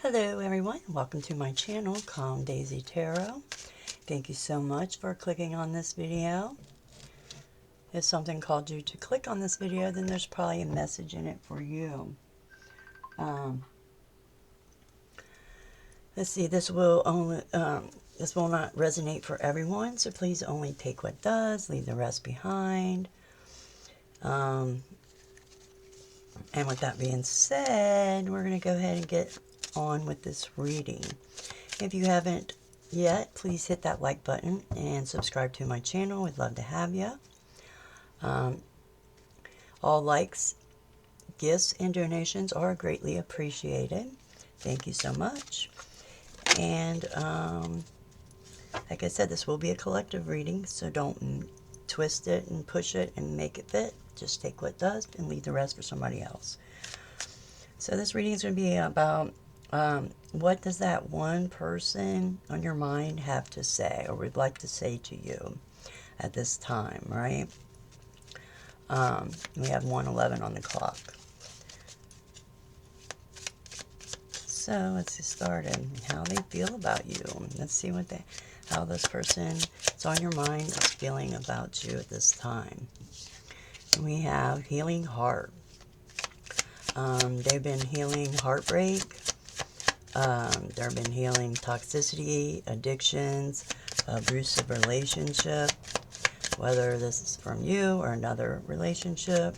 Hello everyone, welcome to my channel, Calm Daisy Tarot. Thank you so much for clicking on this video. If something called you to click on this video, then there's probably a message in it for you. Let's see, this will not resonate for everyone, so please only take what does, leave the rest behind. And with that being said, we're going to go ahead and get on with this reading. If you haven't yet, please hit that like button and subscribe to my channel. We'd love to have you. All likes, gifts, and donations are greatly appreciated. Thank you so much. And like I said, this will be a collective reading, so don't twist it and push it and make it fit. Just take what does and leave the rest for somebody else. So this reading is going to be about what does that one person on your mind have to say or would like to say to you at this time, right? We have 1:11 on the clock. So let's get started. How they feel about you. Let's see how this person that's on your mind is feeling about you at this time. We have healing heart. They've been healing heartbreak. They've been healing toxicity, addictions, abusive relationship, whether this is from you or another relationship.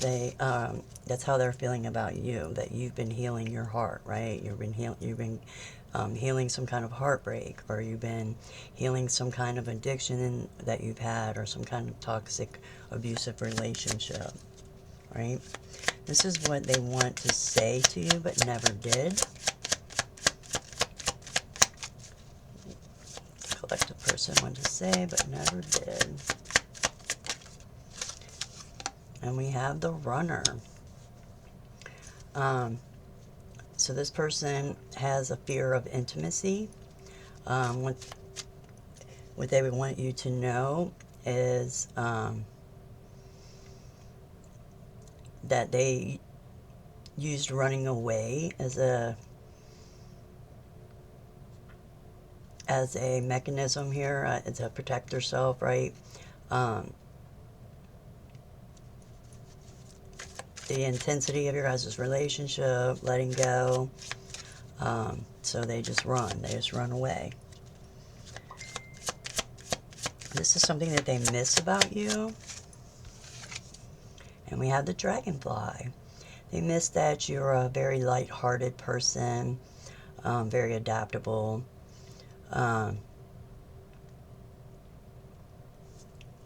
That's how they're feeling about you, that you've been healing your heart, right? You've been healing some kind of heartbreak, or you've been healing some kind of addiction that you've had, or some kind of toxic, abusive relationship, right? This is what they want to say to you, but never did. Collective person wanted to say, but never did. And we have the runner. So this person has a fear of intimacy. What they would want you to know is that they used running away as a mechanism here to protect herself, right? The intensity of your guys' relationship, letting go. So they just run. They just run away. This is something that they miss about you. And we have the dragonfly. They miss that you're a very light-hearted person, very adaptable. You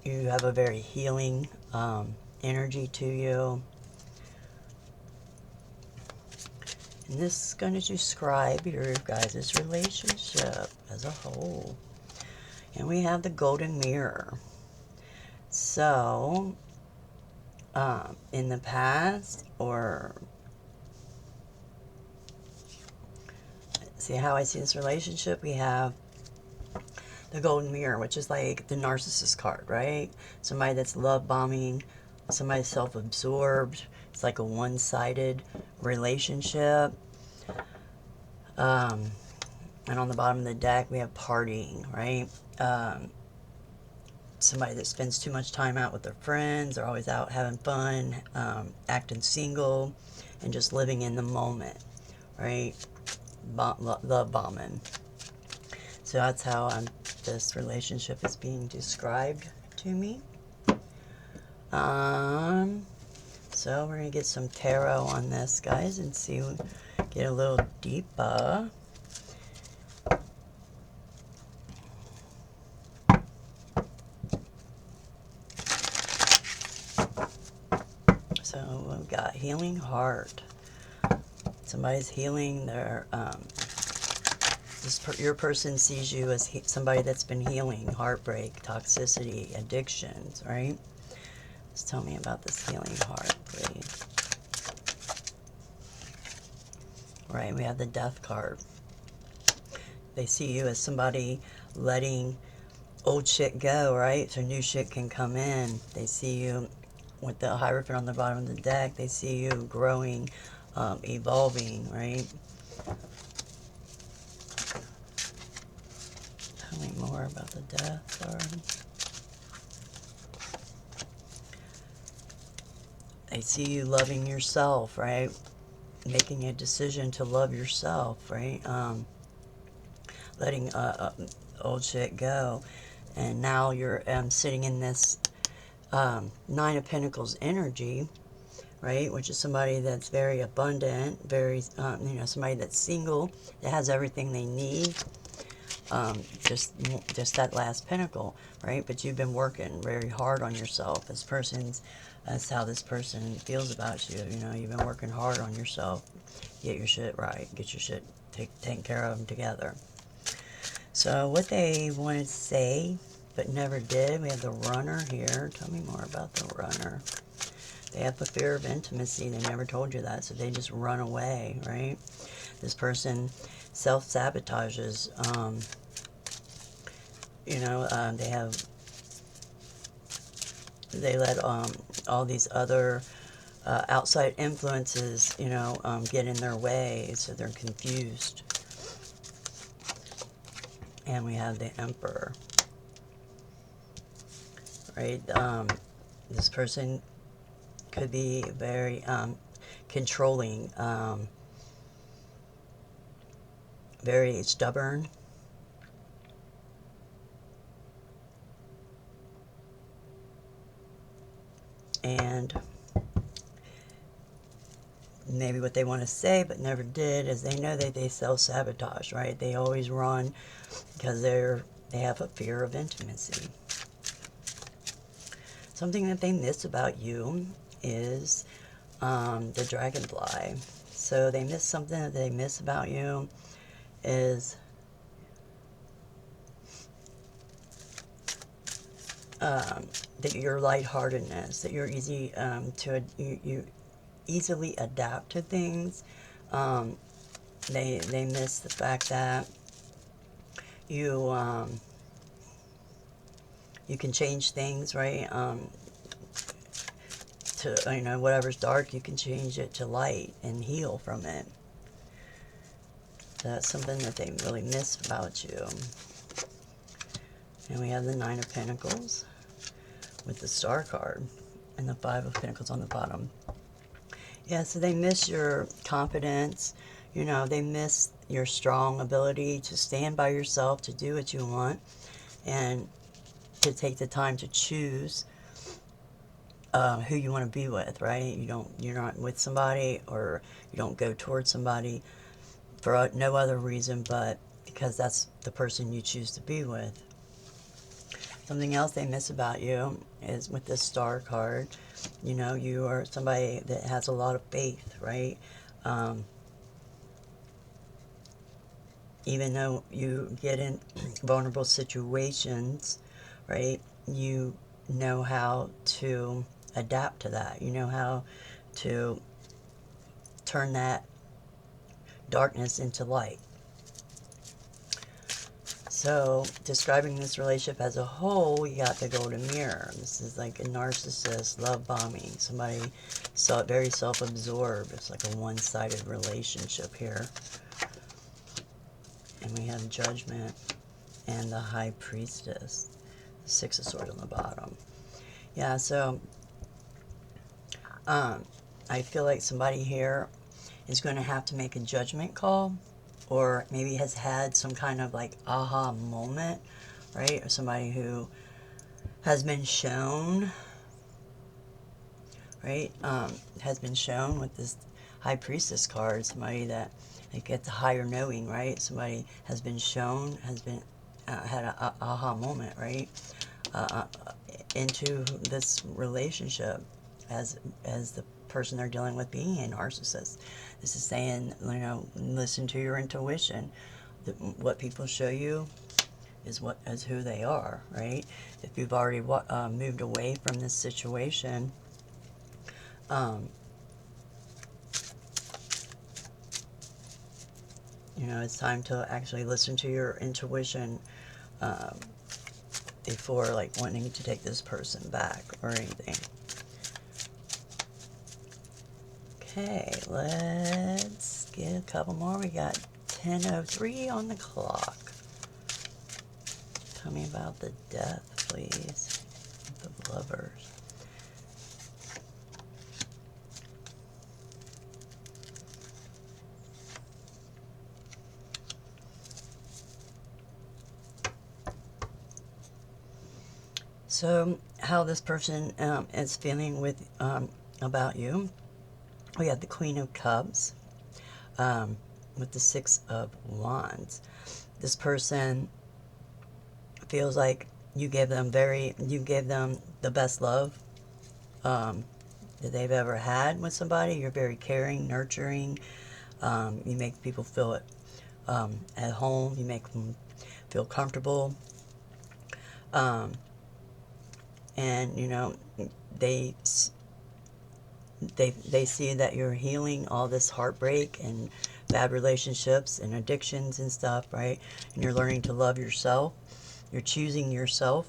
have a very healing energy to you. And this is going to describe your guys' relationship as a whole. And we have the golden mirror. So, in the past, or see how I see this relationship, we have the golden mirror, which is like the narcissist card, right? Somebody that's love bombing, somebody self-absorbed. It's like a one-sided relationship. And on the bottom of the deck, we have partying, right? Somebody that spends too much time out with their friends. They're always out having fun, acting single, and just living in the moment, right? Love bombing. So that's how this relationship is being described to me. So we're going to get some tarot on this, guys, and see, get a little deeper. So we've got healing heart. Somebody's healing their, your person sees you as somebody that's been healing heartbreak, toxicity, addictions, right? Just tell me about this healing heart, please. Right, we have the death card. They see you as somebody letting old shit go, right? So new shit can come in. They see you with the Hierophant on the bottom of the deck. They see you growing evolving, right? Tell me more about the death card. I see you loving yourself, right? Making a decision to love yourself, right? Letting old shit go. And now you're sitting in this Nine of Pentacles energy, right? Which is somebody that's very abundant, very, you know, somebody that's single, that has everything they need. Just that last pentacle, right? But you've been working very hard on yourself. That's how this person feels about you. You know, you've been working hard on yourself. Get your shit right. Get your shit taken care of them together. So what they wanted to say but never did, we have the runner here. Tell me more about the runner. They have a fear of intimacy. They never told you that, so they just run away, right? This person self-sabotages. You know, they let all these other outside influences, you know, get in their way, so they're confused. And we have the Emperor, right? This person could be very controlling, very stubborn. And maybe what they want to say but never did is they know that they self-sabotage, right? They always run because they have a fear of intimacy. Something that they miss about you is the dragonfly. So they miss something that they miss about you is that your lightheartedness, that you're easy you easily adapt to things. They miss the fact that you you can change things, right? To, you know, whatever's dark, you can change it to light and heal from it. So that's something that they really miss about you. And we have the Nine of Pentacles with the Star card and the Five of Pentacles on the bottom. Yeah, so they miss your confidence. You know, they miss your strong ability to stand by yourself, to do what you want, and to take the time to choose who you want to be with, right? You're not with somebody, or you don't go towards somebody for no other reason but because that's the person you choose to be with. Something else they miss about you is with this Star card, you know, you are somebody that has a lot of faith, right? Even though you get in vulnerable situations, right, you know how to adapt to that. You know how to turn that darkness into light. So, describing this relationship as a whole, we got the Golden Mirror. This is like a narcissist, love bombing. Somebody very self-absorbed. It's like a one-sided relationship here. And we have Judgment and the High Priestess. The Six of Swords on the bottom. Yeah, so I feel like somebody here is going to have to make a judgment call, or maybe has had some kind of like aha moment, right? Or somebody who has been shown, right? Has been shown with this High Priestess card, somebody that they get the higher knowing, right? Somebody has been shown, has been had an aha moment, right? Into this relationship as the person they're dealing with being a narcissist. This is saying, you know, listen to your intuition. What people show you is who they are, right? If you've already moved away from this situation, you know, it's time to actually listen to your intuition before like wanting to take this person back or anything. Okay, let's get a couple more. We got 10:03 on the clock. Tell me about the death, please. The lovers. So, how this person is feeling with about you. We have the Queen of Cups with the Six of Wands. This person feels like you gave them the best love that they've ever had with somebody. You're very caring, nurturing. You make people feel at home. You make them feel comfortable. And you know, they see that you're healing all this heartbreak and bad relationships and addictions and stuff, right? And you're learning to love yourself. You're choosing yourself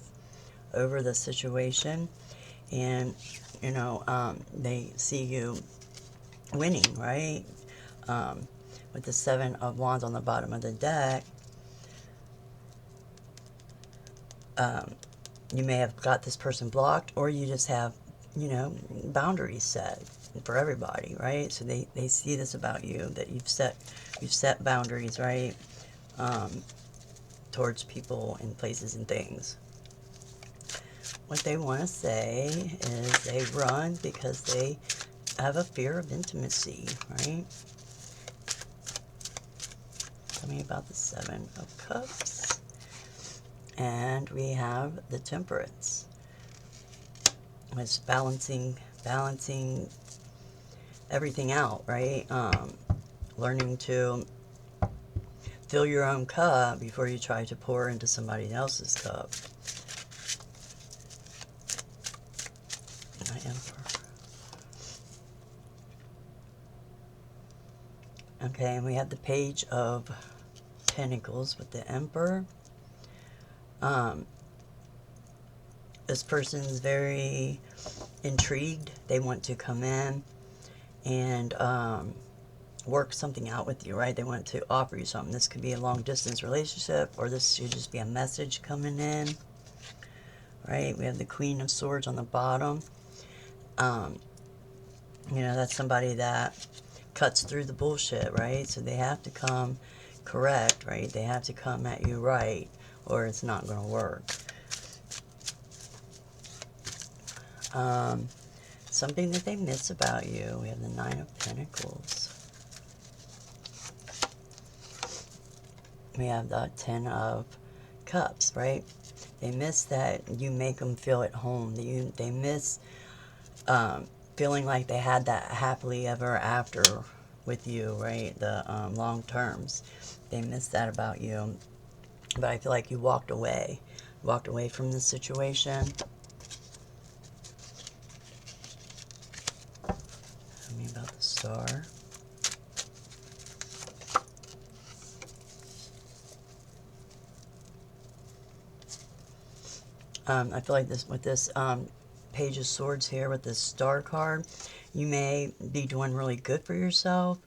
over the situation. And you know, they see you winning, right? With the Seven of Wands on the bottom of the deck, you may have got this person blocked, or you just have, you know, boundaries set for everybody, right? So they see this about you, that you've set boundaries, right? Towards people and places and things. What they want to say is they run because they have a fear of intimacy, right? Tell me about the Seven of Cups. And we have the Temperance. It's balancing everything out, right? Learning to fill your own cup before you try to pour into somebody else's cup. I am. Okay, and we have the Page of Pentacles with the Emperor. This person's very intrigued. They want to come in and work something out with you, right? They want to offer you something. This could be a long distance relationship, or this should just be a message coming in, right? We have the Queen of Swords on the bottom. You know, that's somebody that cuts through the bullshit, right? So they have to come correct, right? They have to come at you right, or it's not going to work. Something that they miss about you. We have the Nine of Pentacles. We have the Ten of Cups, right? They miss that you make them feel at home. They miss feeling like they had that happily ever after with you, right? The long terms. They miss that about you. But I feel like you walked away from the situation. Tell me about the Star. I feel like this with this Page of Swords here with this Star card, you may be doing really good for yourself.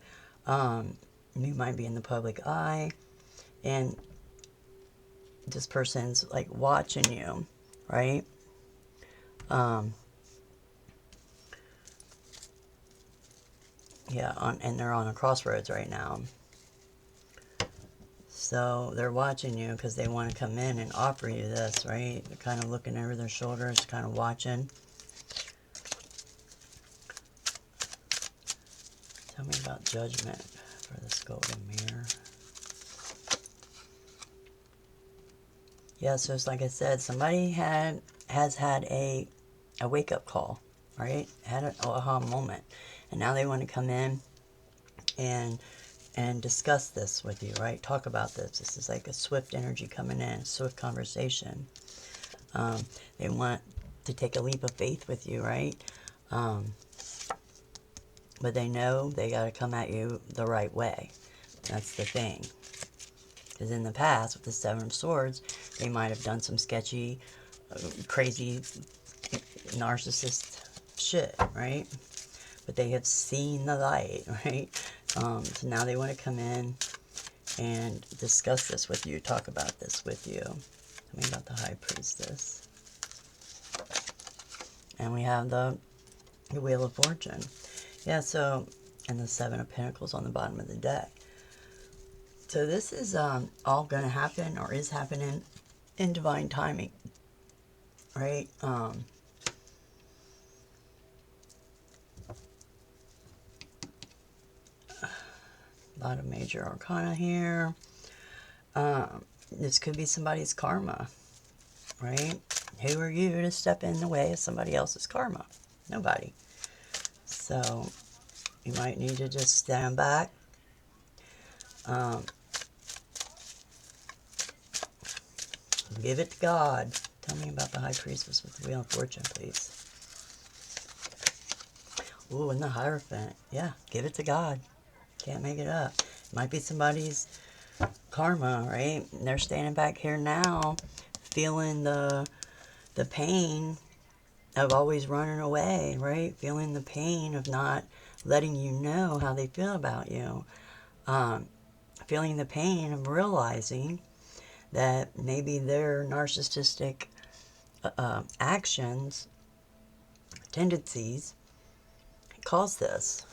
You might be in the public eye, and this person's like watching you, right? Yeah, and they're on a crossroads right now. So they're watching you because they want to come in and offer you this, right? They're kind of looking over their shoulders, kind of watching. Tell me about Judgment for this Golden Mirror. Yeah, so it's like I said, somebody has had a wake-up call, right? Had an aha moment. And now they want to come in and discuss this with you, right? Talk about this. This is like a swift energy coming in, a swift conversation. They want to take a leap of faith with you, right? But they know they got to come at you the right way. That's the thing. Because in the past, with the Seven of Swords, they might have done some sketchy, crazy, narcissist shit, right? but they have seen the light, right? So now they want to come in and discuss this with you, talk about this with you. Tell me about the High Priestess. And we have the Wheel of Fortune. Yeah, so, and the Seven of Pentacles on the bottom of the deck. So this is all going to happen, or is happening in divine timing, right? A lot of major arcana here. This could be somebody's karma, right? Who are you to step in the way of somebody else's karma? Nobody. So you might need to just stand back. Give it to God. Tell me about the High Priestess with the Wheel of Fortune, please. Ooh, and the Hierophant. Yeah, give it to God. Can't make it up. Might be somebody's karma, right? And they're standing back here now, feeling the pain of always running away, right? Feeling the pain of not letting you know how they feel about you. Feeling the pain of realizing that maybe their narcissistic actions, tendencies, cause this.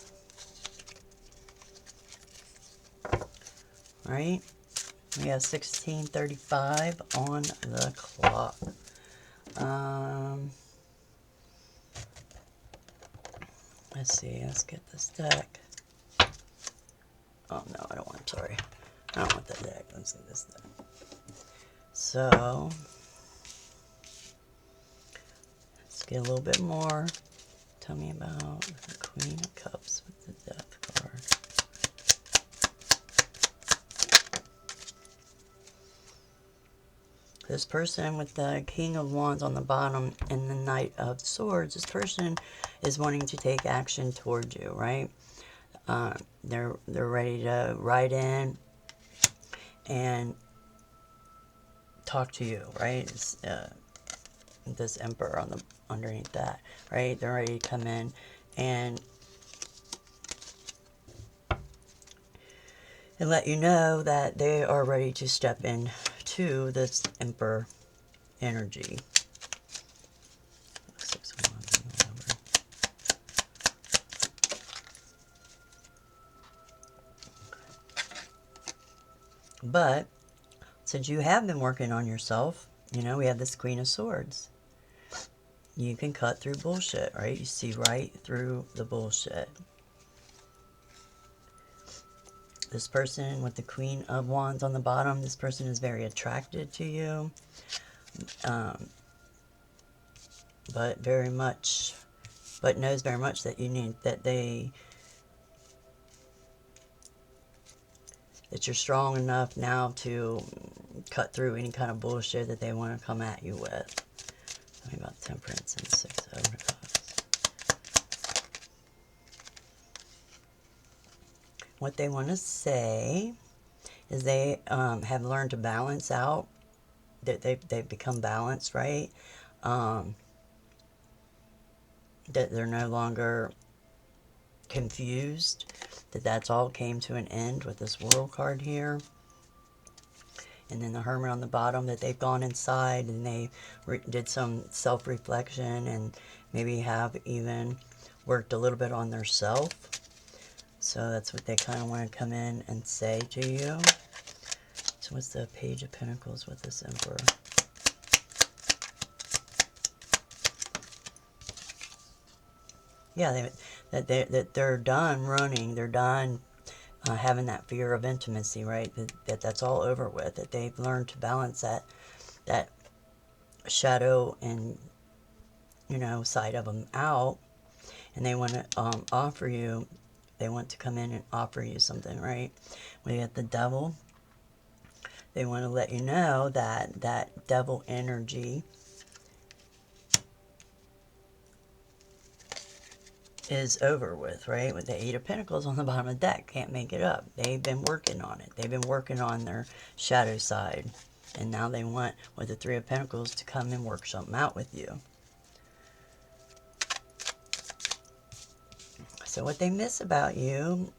Right? We have 16:35 on the clock. Let's see. Let's get this deck. Oh, no, I don't want, I'm sorry. I don't want that deck. Let's get this deck. So, let's get a little bit more. Tell me about the Queen of Cups with the Death card. This person with the King of Wands on the bottom and the Knight of Swords, this person is wanting to take action toward you, right? They're ready to ride in and talk to you, right? This Emperor on the underneath that, right? They're ready to come in and let you know that they are ready to step in to this Emperor energy. But since you have been working on yourself, you know, we have this Queen of Swords. You can cut through bullshit, right? You see right through the bullshit. This person with the Queen of Wands on the bottom, this person is very attracted to you. But knows very much that you need, that you're strong enough now to cut through any kind of bullshit that they want to come at you with. Tell me about Temperance and 6 of Cups. What they want to say is they have learned to balance out, that they've become balanced, right? That they're no longer confused, that's all came to an end with this World card here. And then the Hermit on the bottom, that they've gone inside and they did some self-reflection and maybe have even worked a little bit on their self. So that's what they kind of want to come in and say to you. So what's the Page of Pentacles with this Emperor? Yeah, that they're done running. They're done having that fear of intimacy, right? That's all over with. That they've learned to balance that shadow and, you know, side of them out, and they want to offer you. They want to come in and offer you something, right? We got the Devil. They want to let you know that that devil energy is over with, right? With the 8 of Pentacles on the bottom of the deck. Can't make it up. They've been working on it. They've been working on their shadow side. And now they want, with the 3 of Pentacles, to come and work something out with you. So what they miss about you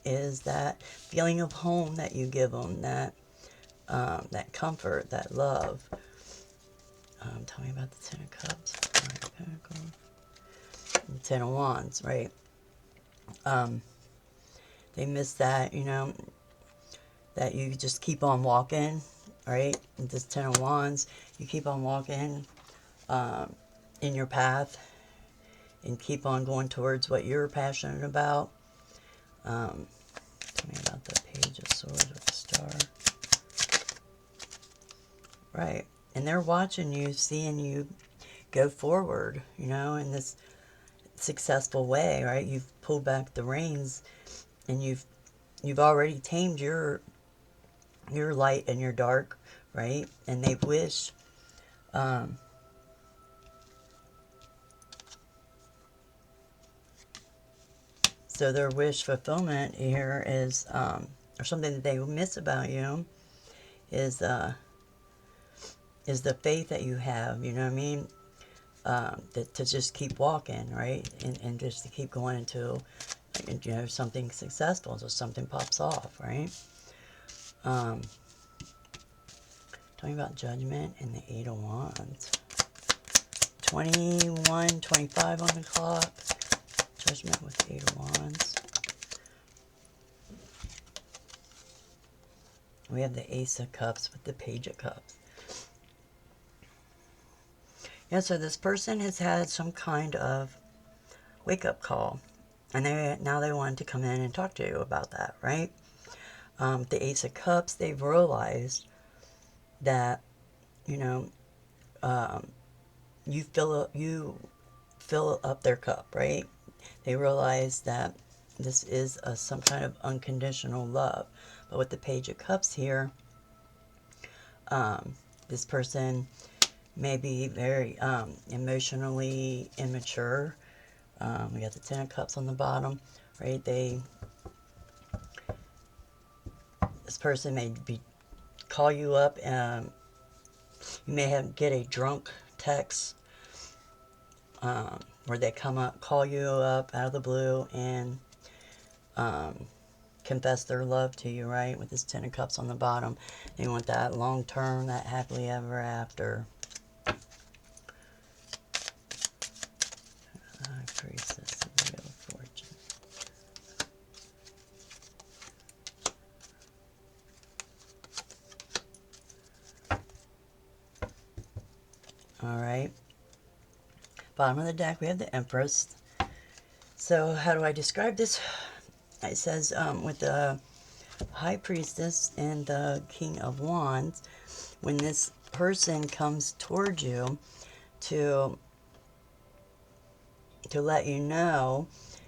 is that feeling of home that you give them, that comfort, that love. Tell me about the Ten of Cups. Nine of Pentacles. And Ten of Wands, right? They miss that, you know, that you just keep on walking, right? With this Ten of Wands, you keep on walking in your path and keep on going towards what you're passionate about. Tell me about the Page of Swords with the Star. Right. And they're watching you, seeing you go forward, you know, in this successful way, right? You've pulled back the reins and you've already tamed your light and your dark, right? And they wish so their wish fulfillment here is or something that they miss about you is the faith that you have, you know what I mean? To just keep walking, right? And just to keep going until, you know, something successful, until something pops off, right? Talking about Judgment and the Eight of Wands. 21, 25 on the clock. Judgment with the Eight of Wands. We have the Ace of Cups with the Page of Cups. Yeah, so this person has had some kind of wake-up call. And now they wanted to come in and talk to you about that, right? The Ace of Cups, they've realized that, you know, you fill up their cup, right? They realize that this is some kind of unconditional love. But with the Page of Cups here, this person may be very emotionally immature. We got the Ten of Cups on the bottom, right? This person may call you up, and you may get a drunk text where they call you up out of the blue and confess their love to you, right? With this Ten of Cups on the bottom. They want that long term, that happily ever after. High Priestess of the Wheel of Fortune. Alright. Bottom of the deck, we have the Empress. So, how do I describe this? It says, with the High Priestess and the King of Wands, when this person comes towards you to let you know,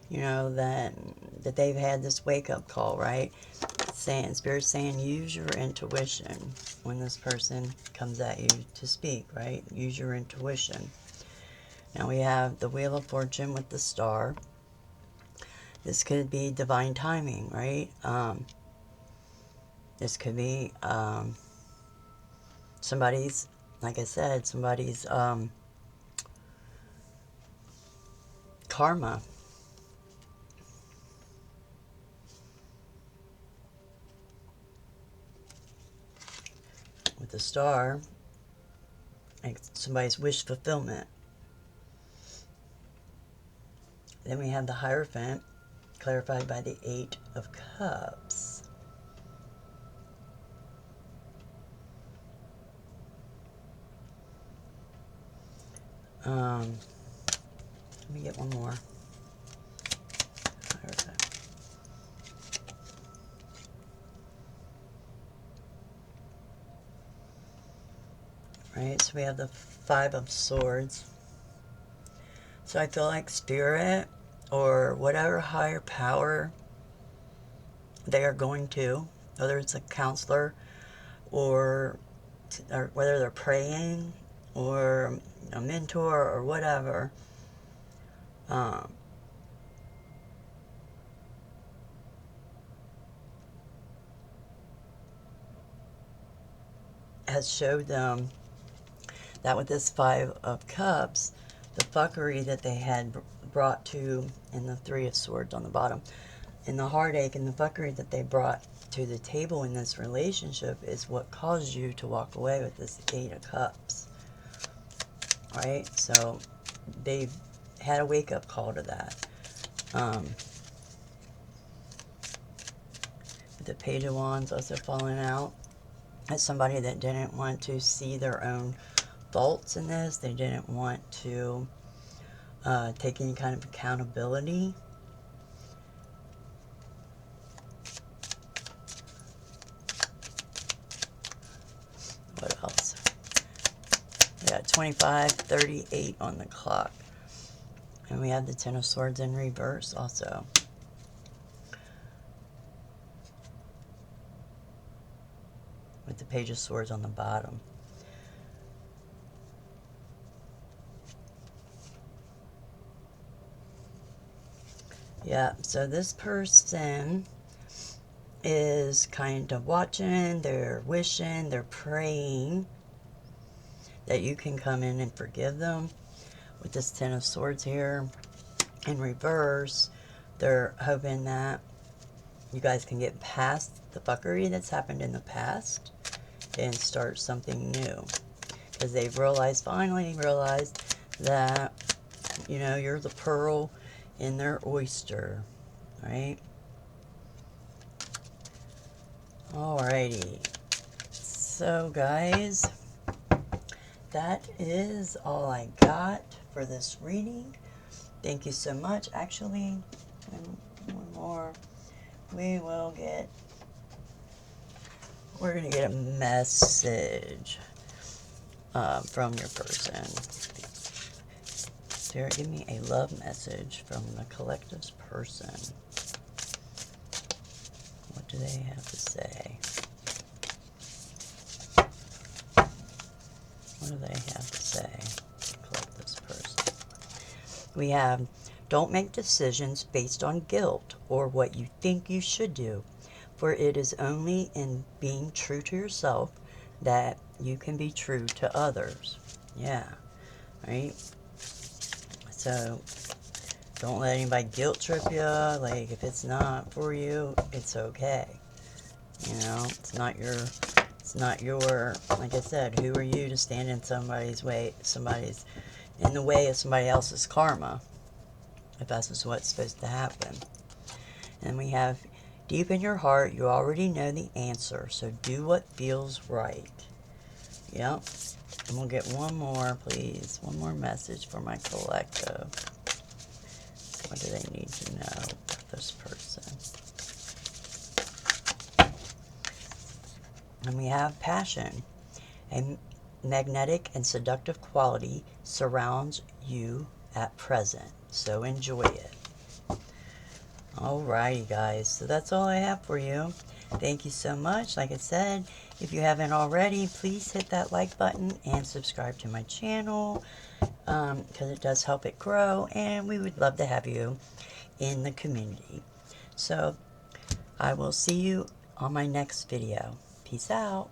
that they've had this wake-up call, right? Spirit's saying, use your intuition when this person comes at you to speak, right? Use your intuition. Now we have the Wheel of Fortune with the Star. This could be divine timing, right? This could be somebody's, like I said, somebody's karma. With the Star, like somebody's wish fulfillment. Then we have the Hierophant, clarified by the Eight of Cups. Let me get one more. Hierophant. Right, so we have the Five of Swords. So I feel like Spirit or whatever higher power they are going to, whether it's a counselor or whether they're praying or a mentor or whatever, has showed them that with this Five of Cups, the fuckery that they had brought to, and the Three of Swords on the bottom, and the heartache and the fuckery that they brought to the table in this relationship is what caused you to walk away with this Eight of Cups. Right? So they've had a wake-up call to that. The Page of Wands also falling out. As somebody that didn't want to see their own faults in this. They didn't want to take any kind of accountability. What else? We got 25:38 on the clock. And we have the Ten of Swords in reverse also. With the Page of Swords on the bottom. Yeah, so this person is kind of watching, they're wishing, they're praying that you can come in and forgive them. With this Ten of Swords here in reverse, they're hoping that you guys can get past the fuckery that's happened in the past and start something new. Because they've realized, finally realized, that, you know, you're the pearl in their oyster, right? Alrighty. So, guys, that is all I got for this reading. Thank you so much. Actually, one more. We're going to get a message from your person. Spirit, give me a love message from the collective's person. What do they have to say? What do they have to say? Collective's person. We have, don't make decisions based on guilt or what you think you should do, for it is only in being true to yourself that you can be true to others. Yeah, right? So, don't let anybody guilt trip you. Like, if it's not for you, it's okay. You know, it's not your, like I said, who are you to stand in somebody's way, in the way of somebody else's karma, if that's what's supposed to happen. And we have, deep in your heart, you already know the answer, so do what feels right. Yep. And we'll get one more, please. One more message for my collective. What do they need to know about this person? And we have passion. A magnetic and seductive quality surrounds you at present, so enjoy it. Alrighty, guys, so that's all I have for you. Thank you so much. Like I said, if you haven't already, please hit that like button and subscribe to my channel, because it does help it grow, and we would love to have you in the community. So I will see you on my next video. Peace out.